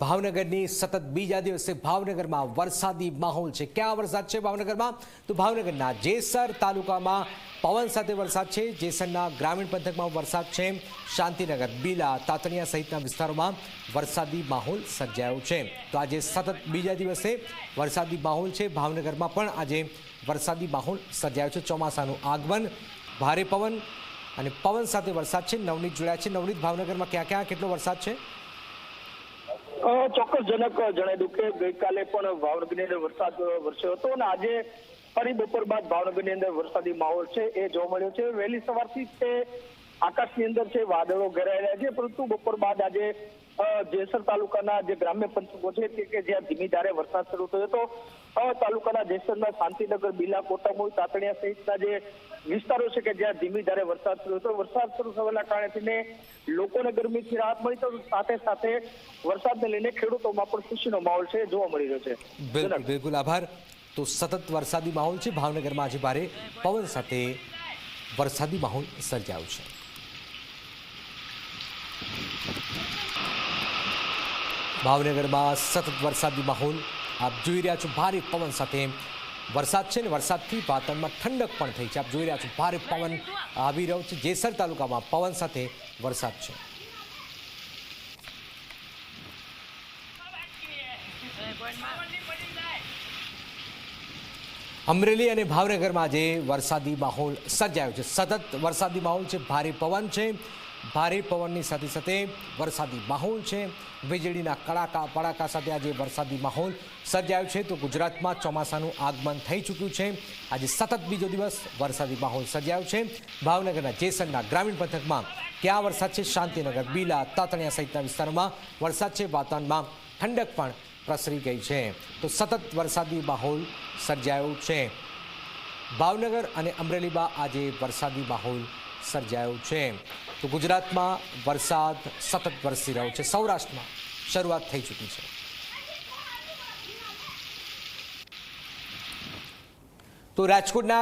ભાવનગરની સતત બીજા દિવસે ભાવનગરમાં વરસાદી માહોલ છે। ક્યાં વરસાદ છે ભાવનગરમાં? તો ભાવનગરના જેસર તાલુકામાં પવન સાથે વરસાદ છે। જેસરના ગ્રામીણ પંથકમાં વરસાદ છે। શાંતિનગર, બીલા, તાતણિયા સહિતના વિસ્તારોમાં વરસાદી માહોલ સર્જાયો છે। તો આજે સતત બીજા દિવસે વરસાદી માહોલ છે। ભાવનગરમાં પણ આજે વરસાદી માહોલ સર્જાયો છે। ચોમાસાનું આગમન, ભારે પવન અને પવન સાથે વરસાદ છે। નવનીત જોડાયા છે। નવનીત, ભાવનગરમાં ક્યાં ક્યાં કેટલો વરસાદ છે? ચોક્કસજનક જણાવી દઉં કે ગઈકાલે પણ ભાવનગરની અંદર વરસાદ વરસ્યો હતો અને આજે ફરી બપોર બાદ ભાવનગરની અંદર વરસાદી માહોલ છે એ જોવા મળ્યો છે। વહેલી સવારથી તે આકાશની અંદર છે વાદળો ઘેરાયેલા છે, પરંતુ બપોર બાદ આજે જેસર તાલુકાના જે ગ્રામ્ય પંથકો છે કે જ્યાં ધીમી ધારે વરસાદ શરૂ થયો હતો, તાલુકાના જેસરના શાંતિનગર, બીલા, કોટામોઈ, તાતણિયા સહિતના જે વિસ્તારો છે કે જ્યાં ધીમી ધારે વરસાદ શરૂ થયો। વરસાદ શરૂ થવાના કારણે લોકોને ગરમીથી રાહત મળી, તો સાથે સાથે વરસાદને લઈને ખેડૂતોમાં પણ ખુશીનો માહોલ છે જોવા મળી રહ્યો છે। બિલકુલ બિલકુલ, આભાર। તો સતત વરસાદી માહોલ છે ભાવનગરમાં। આજે ભારે પવન સાથે વરસાદી માહોલ સર્જાયો છે। ભાવનગરમાં સતત વરસાદી માહોલ આપ જોઈ રહ્યા છો। ભારે પવન સાથે વરસાદ છે ને વરસાદથી વાતાવરણમાં ઠંડક પણ થઈ છે। આપ જોઈ રહ્યા છો ભારે પવન આવી રહ્યો છે। જેસર તાલુકામાં પવન સાથે વરસાદ છે। અમરેલી અને ભાવનગરમાં આજે વરસાદી માહોલ સર્જાયો છે। સતત વરસાદી માહોલ છે, ભારે પવન છે। ભારે પવનની સાથે સાથે વરસાદી માહોલ છે। વીજળીના કડાકા પડાકા સાથે આજે વરસાદી માહોલ સર્જાયો છે। તો ગુજરાતમાં ચોમાસાનું આગમન થઈ ચૂક્યું છે। આજે સતત બીજો દિવસ વરસાદી માહોલ સર્જાયો છે। ભાવનગરના જેસરના ગ્રામીણ પંથકમાં ક્યાં વરસાદ છે? શાંતિનગર, બીલા, તાતણિયા સહિતના વિસ્તારોમાં વરસાદ છે। વાતાવરણમાં ઠંડક પણ પ્રસરી ગઈ છે। તો સતત વરસાદી માહોલ સર્જાયો છે। ભાવનગર અને અમરેલીમાં આજે વરસાદી માહોલ સર્જાયો છે। તો ગુજરાતમાં વરસાદ સતત વરસી રહ્યો છે। સૌરાષ્ટ્રમાં શરૂઆત થઈ ચૂકી છે। તો રાજકોટના